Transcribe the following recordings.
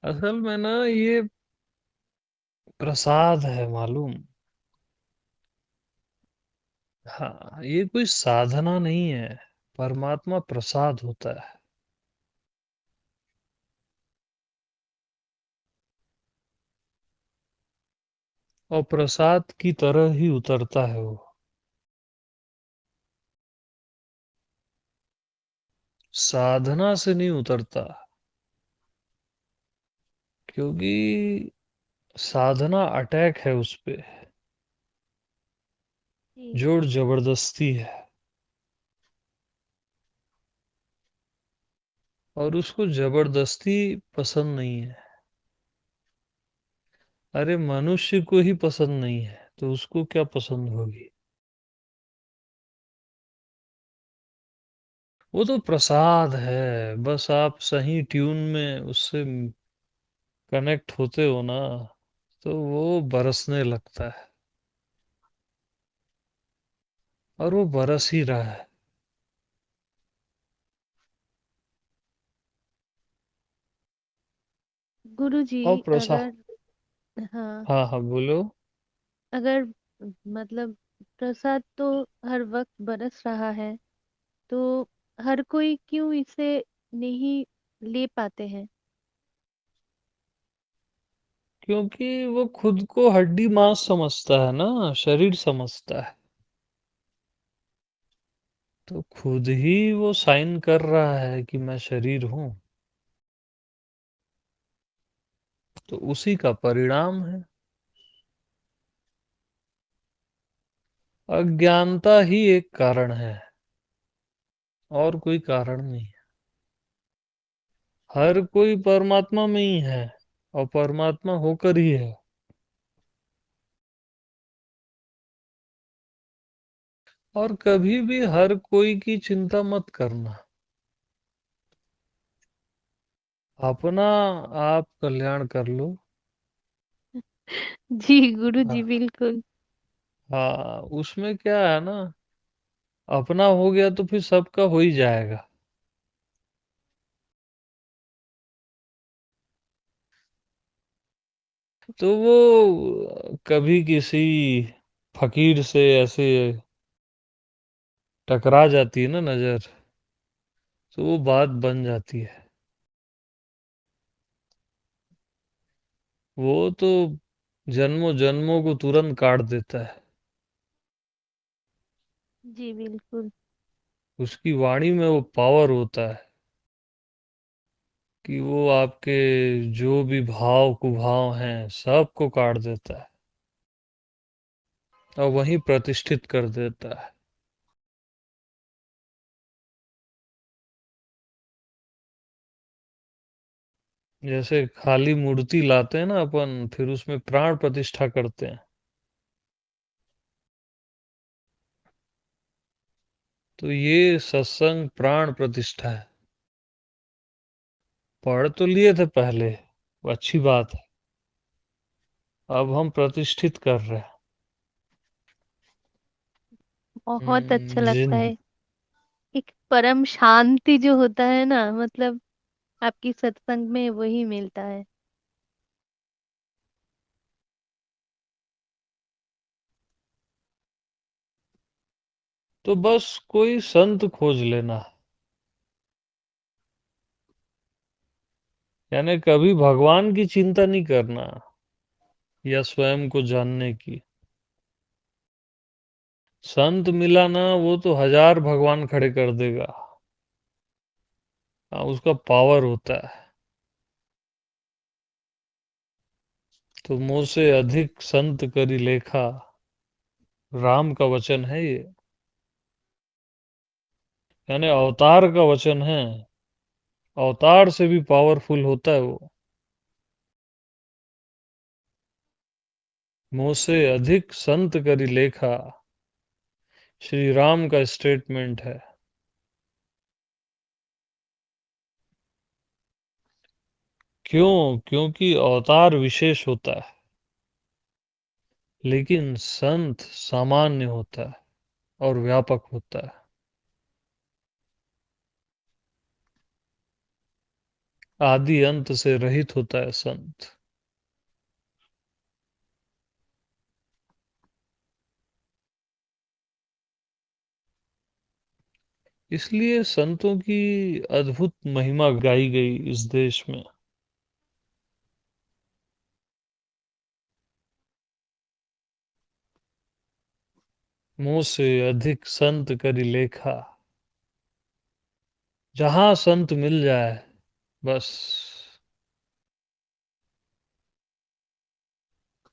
असल में ना ये प्रसाद है मालूम। हाँ, ये कोई साधना नहीं है। परमात्मा प्रसाद होता है। और प्रसाद की तरह ही उतरता है वो। साधना से नहीं उतरता। क्योंकि साधना अटैक है उस पे। जी। जोर जबरदस्ती है। और उसको जबरदस्ती पसंद नहीं है। अरे मनुष्य को ही पसंद नहीं है तो उसको क्या पसंद होगी। वो तो प्रसाद है, बस आप सही ट्यून में उससे कनेक्ट होते हो ना, तो वो बरसने लगता है। और वो बरस ही रहा है। गुरुजी, और प्रसाद। अगर, हाँ, हाँ हाँ बोलो। अगर मतलब प्रसाद तो हर वक्त बरस रहा है, तो हर कोई क्यों इसे नहीं ले पाते हैं? क्योंकि वो खुद को हड्डी मांस समझता है ना, शरीर समझता है। तो खुद ही वो साइन कर रहा है कि मैं शरीर हूं। तो उसी का परिणाम है। अज्ञानता ही एक कारण है। और कोई कारण नहीं है। हर कोई परमात्मा में ही है। और परमात्मा होकर ही है। और कभी भी हर कोई की चिंता मत करना। अपना आप कल्याण कर लो। जी गुरुजी, हाँ। बिल्कुल। हाँ, उसमें क्या है ना, अपना हो गया तो फिर सबका हो ही जाएगा। तो वो कभी किसी फकीर से ऐसे टकरा जाती है ना नजर, तो वो बात बन जाती है। वो तो जन्मों जन्मों को तुरंत काट देता है। जी बिल्कुल। उसकी वाणी में वो पावर होता है कि वो आपके जो भी भाव कुभाव हैं सबको काट देता है। और वहीं प्रतिष्ठित कर देता है। जैसे खाली मूर्ति लाते हैं ना अपन, फिर उसमें प्राण प्रतिष्ठा करते हैं। तो ये सत्संग प्राण प्रतिष्ठा है। पढ़ तो लिए थे पहले, वो अच्छी बात है। अब हम प्रतिष्ठित कर रहे हैं। बहुत अच्छा लगता जिन है। एक परम शांति जो होता है ना, मतलब आपकी सत्संग में वही मिलता है। तो बस कोई संत खोज लेना। यानी कभी भगवान की चिंता नहीं करना या स्वयं को जानने की। संत मिला ना, वो तो हजार भगवान खड़े कर देगा। हाँ, उसका पावर होता है। तो मुंह से अधिक संत करी लेखा, राम का वचन है ये। यानी अवतार का वचन है। अवतार से भी पावरफुल होता है वो। मुंह से अधिक संत करी लेखा, श्री राम का स्टेटमेंट है। क्यों? क्योंकि अवतार विशेष होता है। लेकिन संत सामान्य होता है और व्यापक होता है। आदि अंत से रहित होता है संत। इसलिए संतों की अद्भुत महिमा गाई गई इस देश में। मुंह से अधिक संत करि लेखा। जहां संत मिल जाए, बस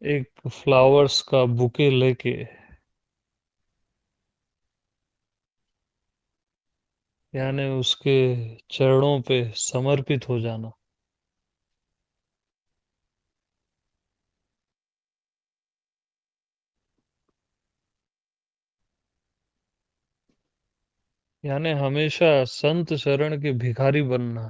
एक फ्लावर्स का बुके लेके, यानी उसके चरणों पे समर्पित हो जाना। यानी हमेशा संत शरण के भिखारी बनना।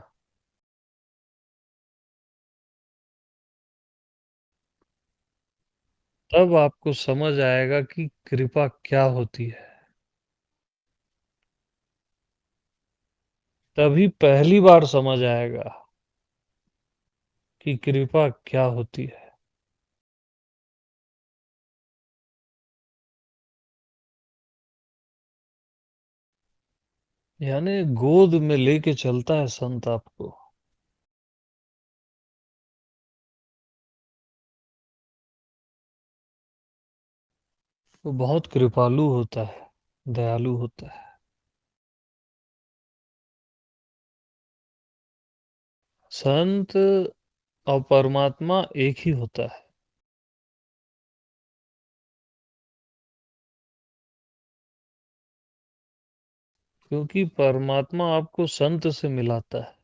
तब आपको समझ आएगा कि कृपा क्या होती है। तभी पहली बार समझ आएगा कि कृपा क्या होती है। यानी गोद में लेके चलता है संत आपको। वो बहुत कृपालु होता है, दयालु होता है। संत और परमात्मा एक ही होता है। क्योंकि परमात्मा आपको संत से मिलाता है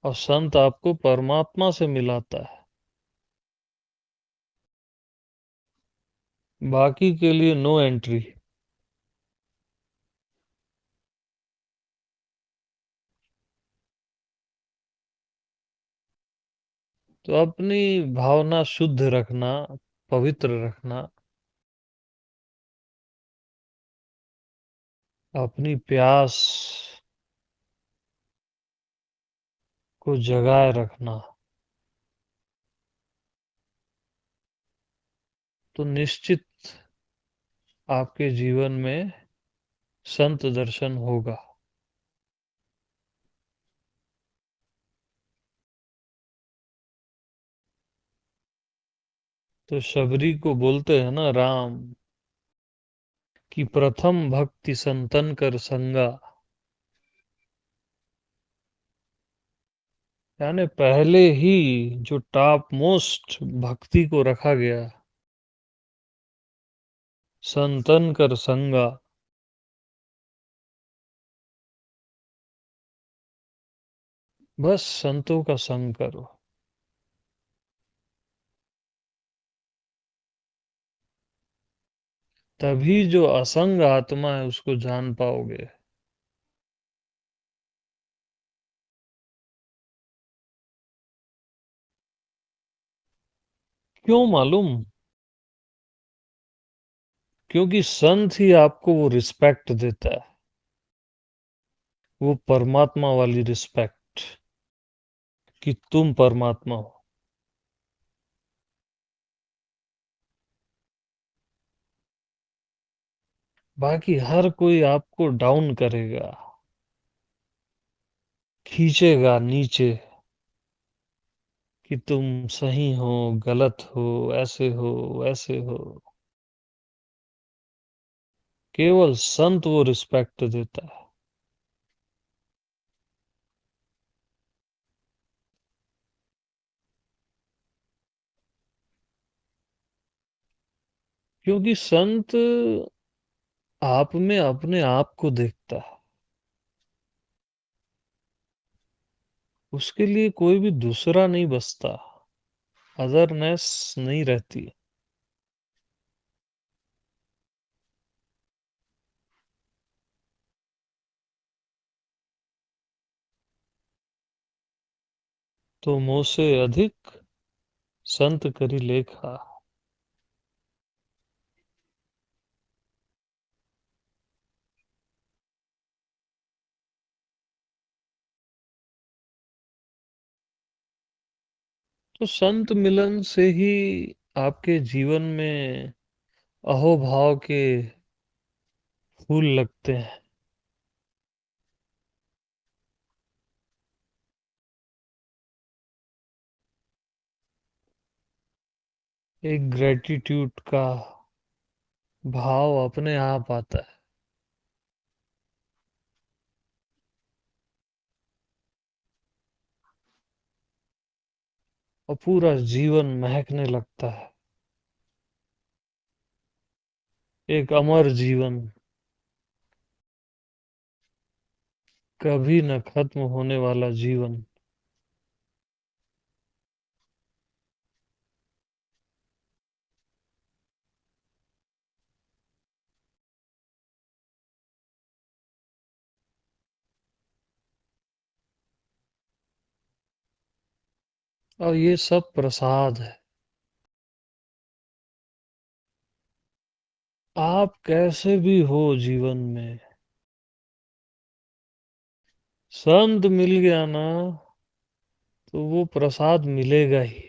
और संत आपको परमात्मा से मिलाता है। बाकी के लिए नो एंट्री। तो अपनी भावना शुद्ध रखना, पवित्र रखना, अपनी प्यास को जगाए रखना, तो निश्चित आपके जीवन में संत दर्शन होगा। तो शबरी को बोलते हैं ना राम, कि प्रथम भक्ति संतन कर संगा। यानी पहले ही जो टॉप मोस्ट भक्ति को रखा गया, संतन कर संगा। बस संतों का संग करो। तभी जो असंग आत्मा है उसको जान पाओगे। क्यों मालूम? क्योंकि संत ही आपको वो रिस्पेक्ट देता है, वो परमात्मा वाली रिस्पेक्ट, कि तुम परमात्मा हो। बाकी हर कोई आपको डाउन करेगा, खींचेगा नीचे, कि तुम सही हो, गलत हो, ऐसे हो, वैसे हो। केवल संत वो रिस्पेक्ट देता है। क्योंकि संत आप में अपने आप को देखता है। उसके लिए कोई भी दूसरा नहीं बसता, अदरनेस नहीं रहती। तो मोह से अधिक संत करी लेखा। तो संत मिलन से ही आपके जीवन में अहोभाव के फूल लगते हैं। एक ग्रेटिट्यूड का भाव अपने आप आता है और पूरा जीवन महकने लगता है। एक अमर जीवन, कभी न खत्म होने वाला जीवन। और ये सब प्रसाद है। आप कैसे भी हो जीवन में, संत मिल गया ना, तो वो प्रसाद मिलेगा ही।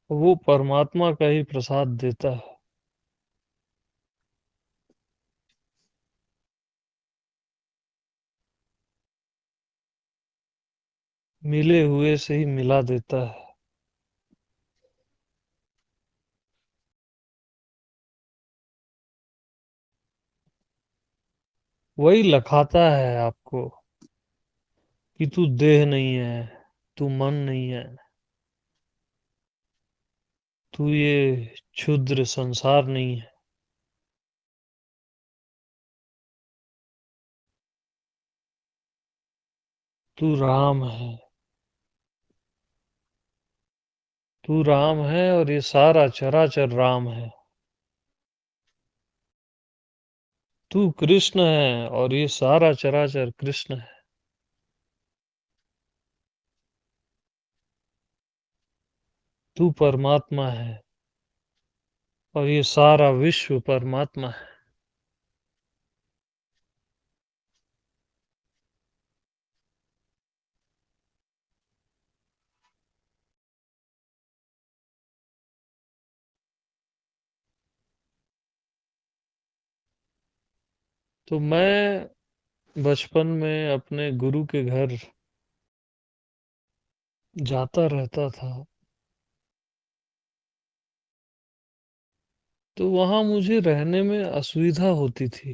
वो परमात्मा का ही प्रसाद देता है। मिले हुए से ही मिला देता है। वही लखाता है आपको कि तू देह नहीं है, तू मन नहीं है, तू ये क्षुद्र संसार नहीं है, तू राम है। तू राम है और ये सारा चराचर राम है। तू कृष्ण है और ये सारा चराचर कृष्ण है। तू परमात्मा है और ये सारा विश्व परमात्मा है। तो मैं बचपन में अपने गुरु के घर जाता रहता था, तो वहां मुझे रहने में असुविधा होती थी।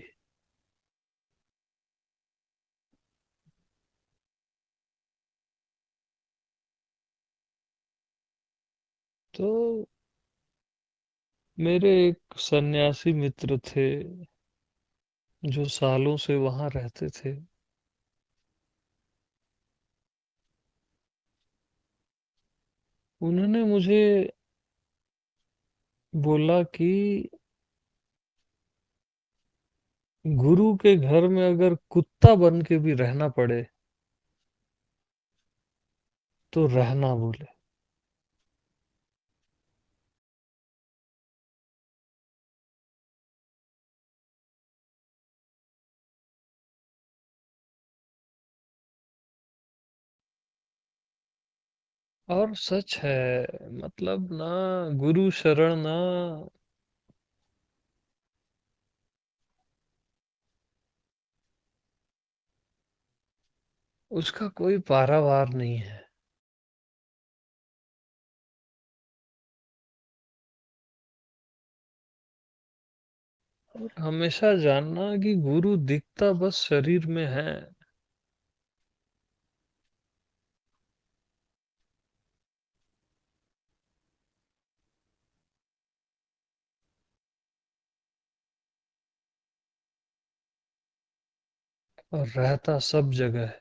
तो मेरे एक सन्यासी मित्र थे जो सालों से वहां रहते थे। उन्होंने मुझे बोला कि गुरु के घर में अगर कुत्ता बन के भी रहना पड़े तो रहना, बोले। और सच है, मतलब ना, गुरु शरण ना, उसका कोई पारावार नहीं है। और हमेशा जानना कि गुरु दिखता बस शरीर में है, और रहता सब जगह है।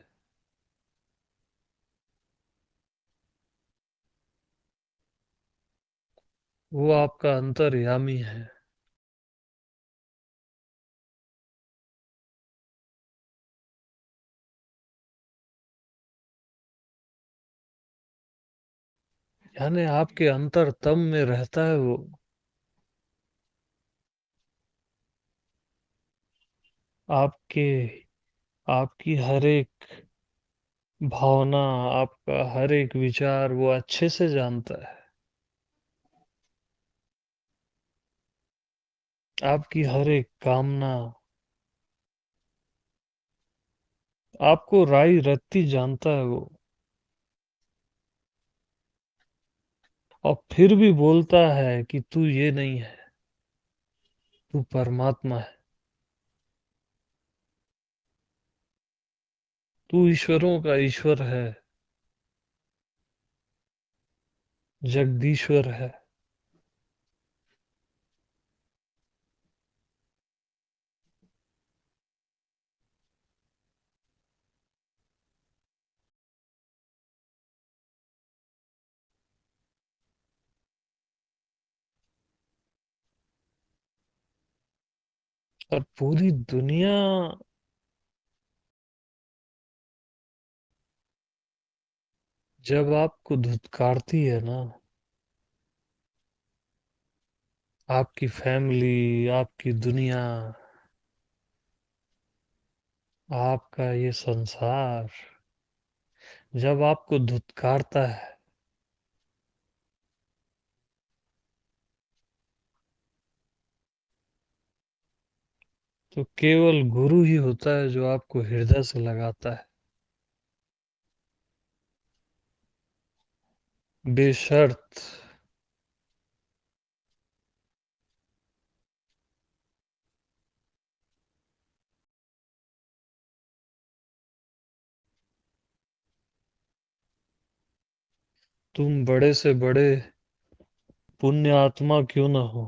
वो आपका अंतर्यामी है। यानी आपके अंतर तम में रहता है वो। आपके आपकी हर एक भावना, आपका हर एक विचार वो अच्छे से जानता है। आपकी हर एक कामना, आपको राई रत्ती जानता है वो। और फिर भी बोलता है कि तू ये नहीं है, तू परमात्मा है। तू ईश्वरों का ईश्वर है, जगदीश्वर है। और पूरी दुनिया जब आपको धुतकारती है ना, आपकी फैमिली, आपकी दुनिया, आपका ये संसार जब आपको धुतकारता है, तो केवल गुरु ही होता है जो आपको हृदय से लगाता है, बेशर्त। तुम बड़े से बड़े पुण्य आत्मा क्यों ना हो,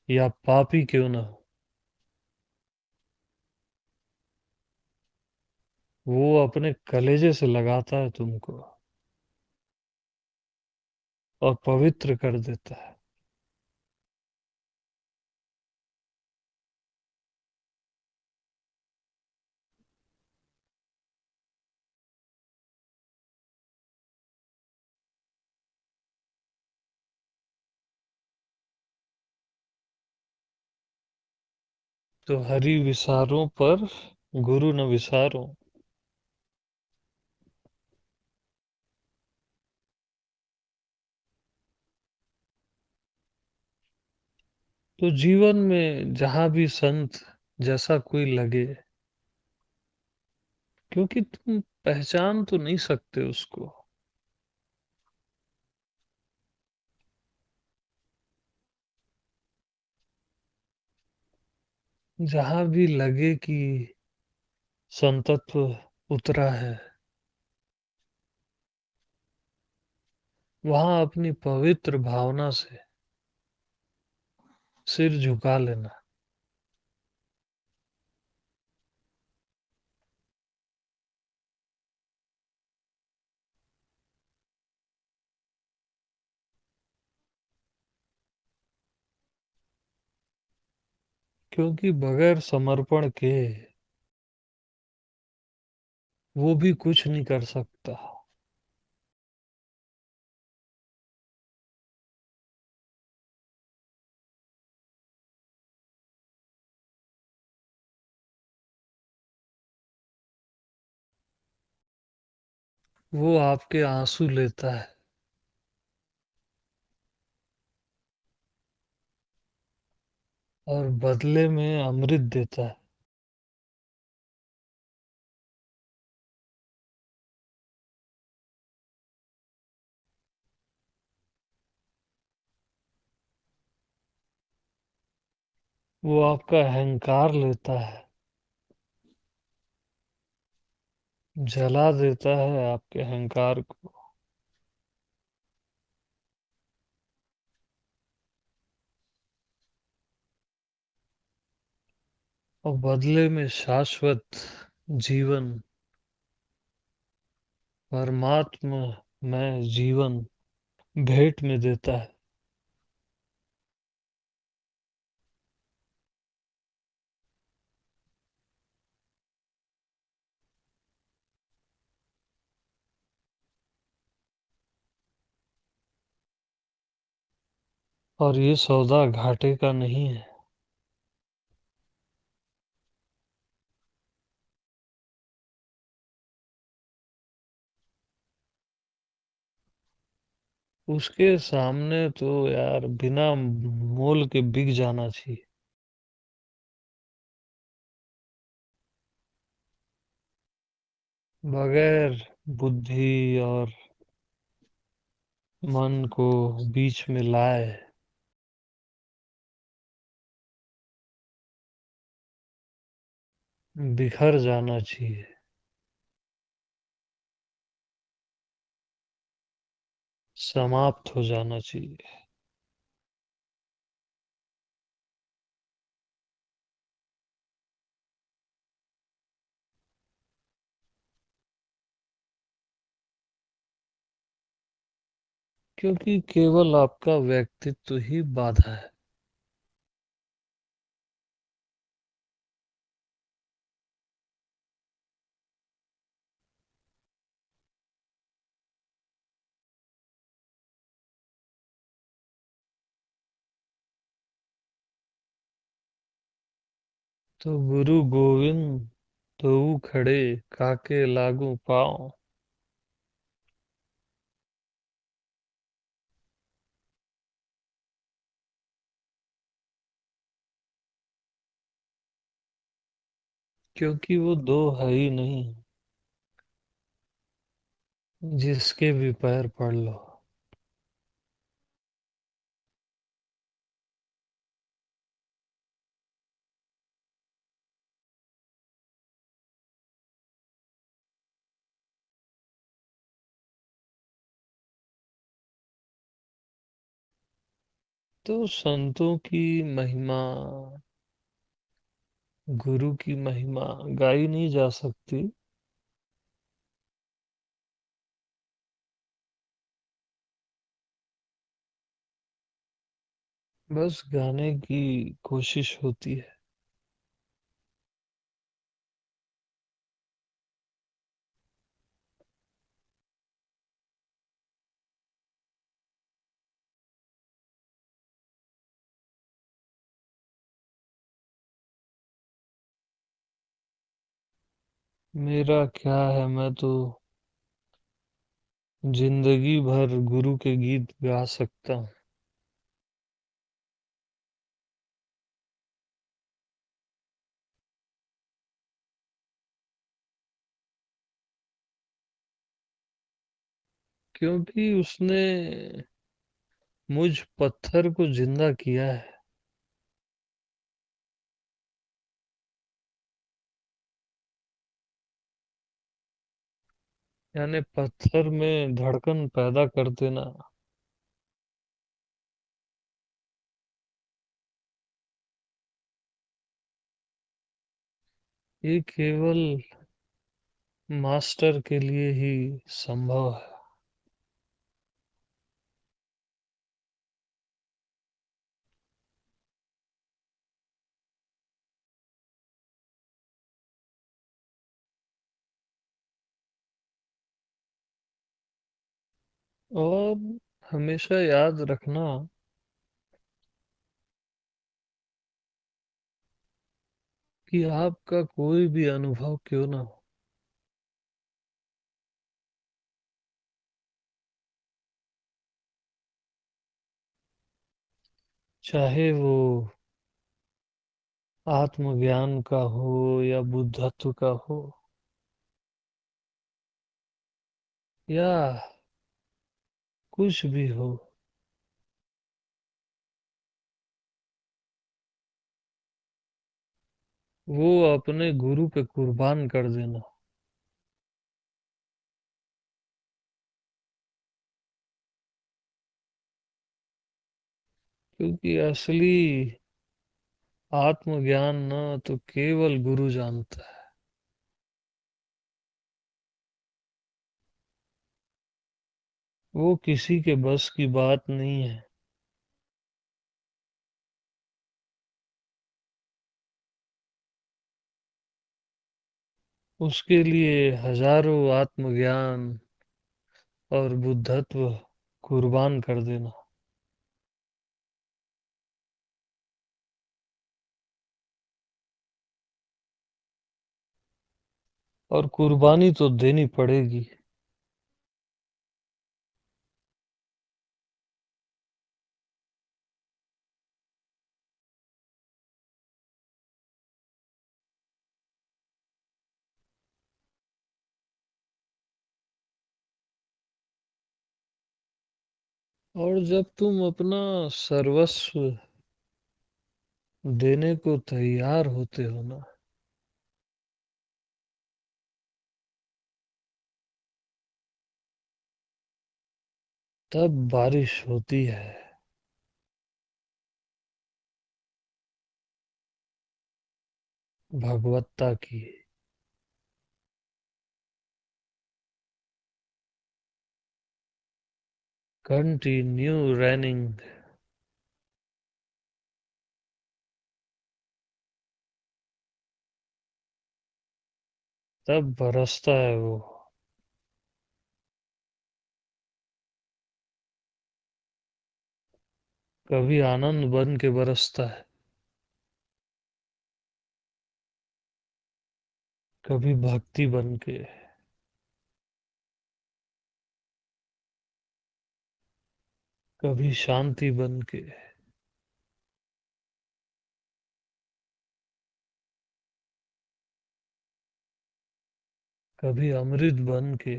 या पापी क्यों ना हो, वो अपने कलेजे से लगाता है तुमको और पवित्र कर देता है। तो हरि विसारों पर गुरु न विसारो। तो जीवन में जहां भी संत जैसा कोई लगे, क्योंकि तुम पहचान तो नहीं सकते उसको, जहां भी लगे कि संतत्व उतरा है, वहां अपनी पवित्र भावना से सिर झुका लेना। क्योंकि बगैर समर्पण के वो भी कुछ नहीं कर सकता। वो आपके आंसू लेता है और बदले में अमृत देता है। वो आपका अहंकार लेता है, जला देता है आपके अहंकार को, और बदले में शाश्वत जीवन, परमात्मा में जीवन भेंट में देता है। और ये सौदा घाटे का नहीं है। उसके सामने तो यार बिना मोल के बिक जाना चाहिए। बगैर बुद्धि और मन को बीच में लाए बिखर जाना चाहिए, समाप्त हो जाना चाहिए। क्योंकि केवल आपका व्यक्तित्व ही बाधा है। तो गुरु गोविंद दोऊ खड़े, काके लागू पाँव। क्योंकि वो दो है ही नहीं, जिसके भी पैर पड़ लो। तो संतों की महिमा, गुरु की महिमा गाई नहीं जा सकती। बस गाने की कोशिश होती है। मेरा क्या है, मैं तो जिंदगी भर गुरु के गीत गा सकता हूँ। क्योंकि उसने मुझ पत्थर को जिंदा किया है। यानी पत्थर में धड़कन पैदा कर देना, ये केवल मास्टर के लिए ही संभव है। और हमेशा याद रखना कि आपका कोई भी अनुभव क्यों ना हो, चाहे वो आत्मज्ञान का हो या बुद्धत्व का हो या कुछ भी हो, वो अपने गुरु पे कुर्बान कर देना। क्योंकि असली आत्मज्ञान न तो केवल गुरु जानता है। वो किसी के बस की बात नहीं है। उसके लिए हजारों आत्मज्ञान और बुद्धत्व कुर्बान कर देना। और कुर्बानी तो देनी पड़ेगी। और जब तुम अपना सर्वस्व देने को तैयार होते हो ना, तब बारिश होती है भगवत्ता की। Continue running. तब बरसता है वो। कभी आनंद बन के बरसता है, कभी भक्ति बन के, कभी शांति बन के, कभी अमृत बन के।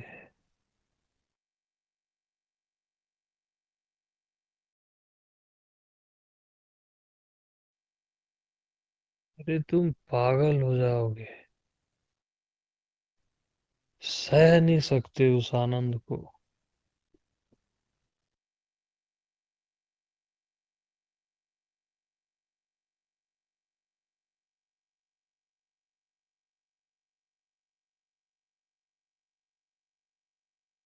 अरे तुम पागल हो जाओगे, सह नहीं सकते उस आनंद को।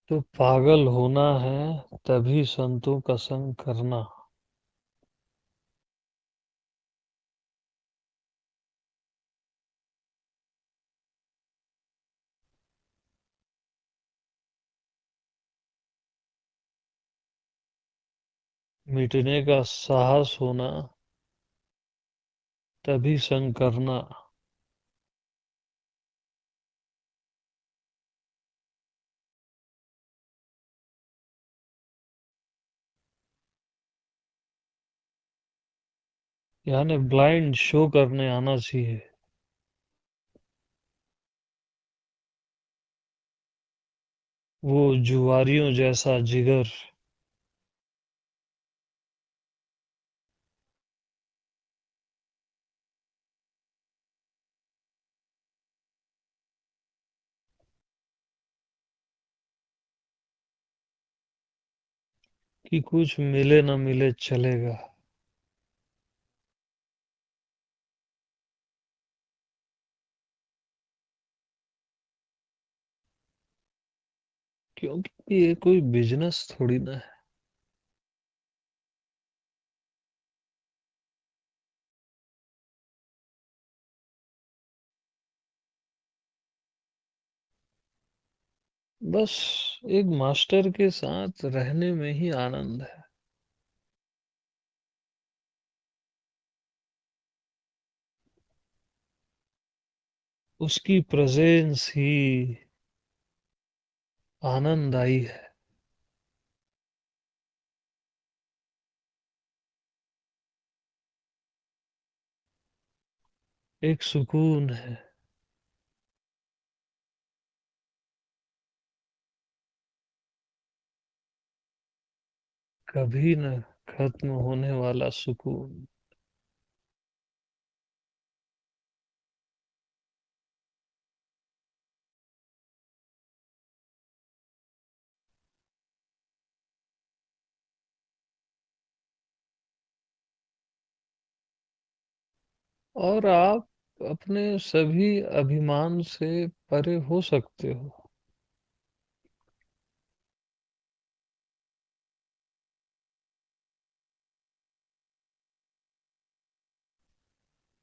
तो पागल होना है तभी संतों का संग करना। मिटने का साहस होना तभी संग करना। यानी ब्लाइंड शो करने आना चाहिए। वो जुआरियों जैसा जिगर कि कुछ मिले न मिले चलेगा। क्योंकि ये कोई बिजनेस थोड़ी ना है। बस एक मास्टर के साथ रहने में ही आनंद है। उसकी प्रेजेंस ही आनंददायी है। एक सुकून है। कभी न खत्म होने वाला सुकून। और आप अपने सभी अभिमान से परे हो सकते हो।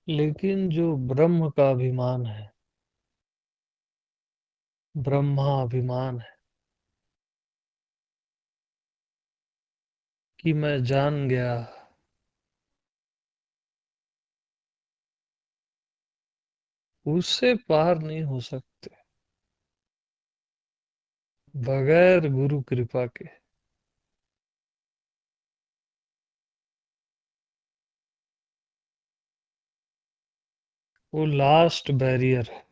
लेकिन जो ब्रह्म का अभिमान है, ब्रह्माभिमान है कि मैं जान गया, उससे पार नहीं हो सकते बगैर गुरु कृपा के। वो लास्ट बैरियर है।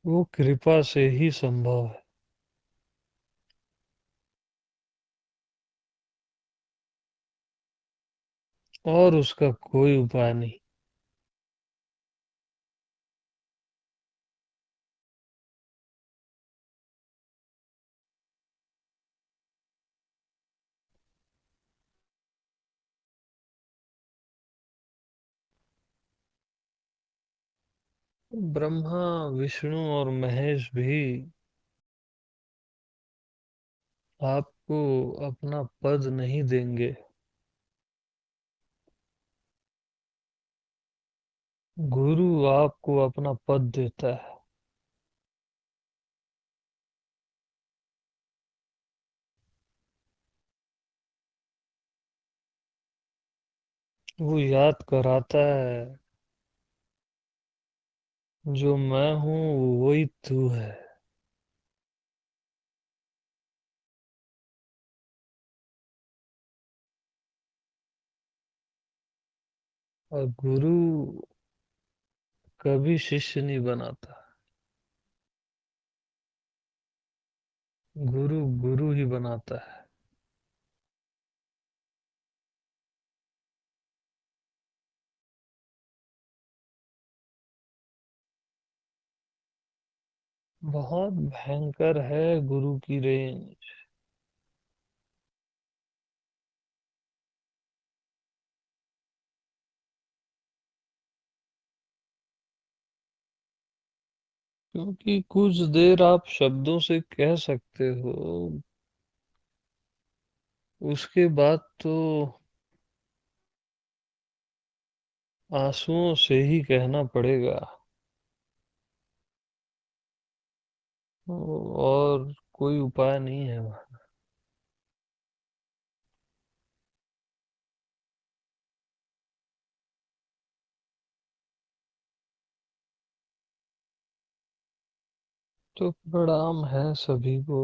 वो कृपा से ही संभव है। और उसका कोई उपाय नहीं। ब्रह्मा, विष्णु और महेश भी आपको अपना पद नहीं देंगे। गुरु आपको अपना पद देता है। वो याद कराता है, जो मैं हूँ वही तू है। और गुरु कभी शिष्य नहीं बनाता। गुरु गुरु ही बनाता है। बहुत भयंकर है गुरु की रेंज। क्योंकि कुछ देर आप शब्दों से कह सकते हो, उसके बाद तो आंसुओं से ही कहना पड़ेगा। और कोई उपाय नहीं है वहाँ। तो प्रणाम है सभी को।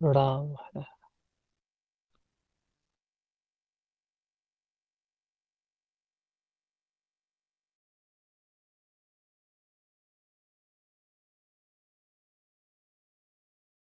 प्रणाम है।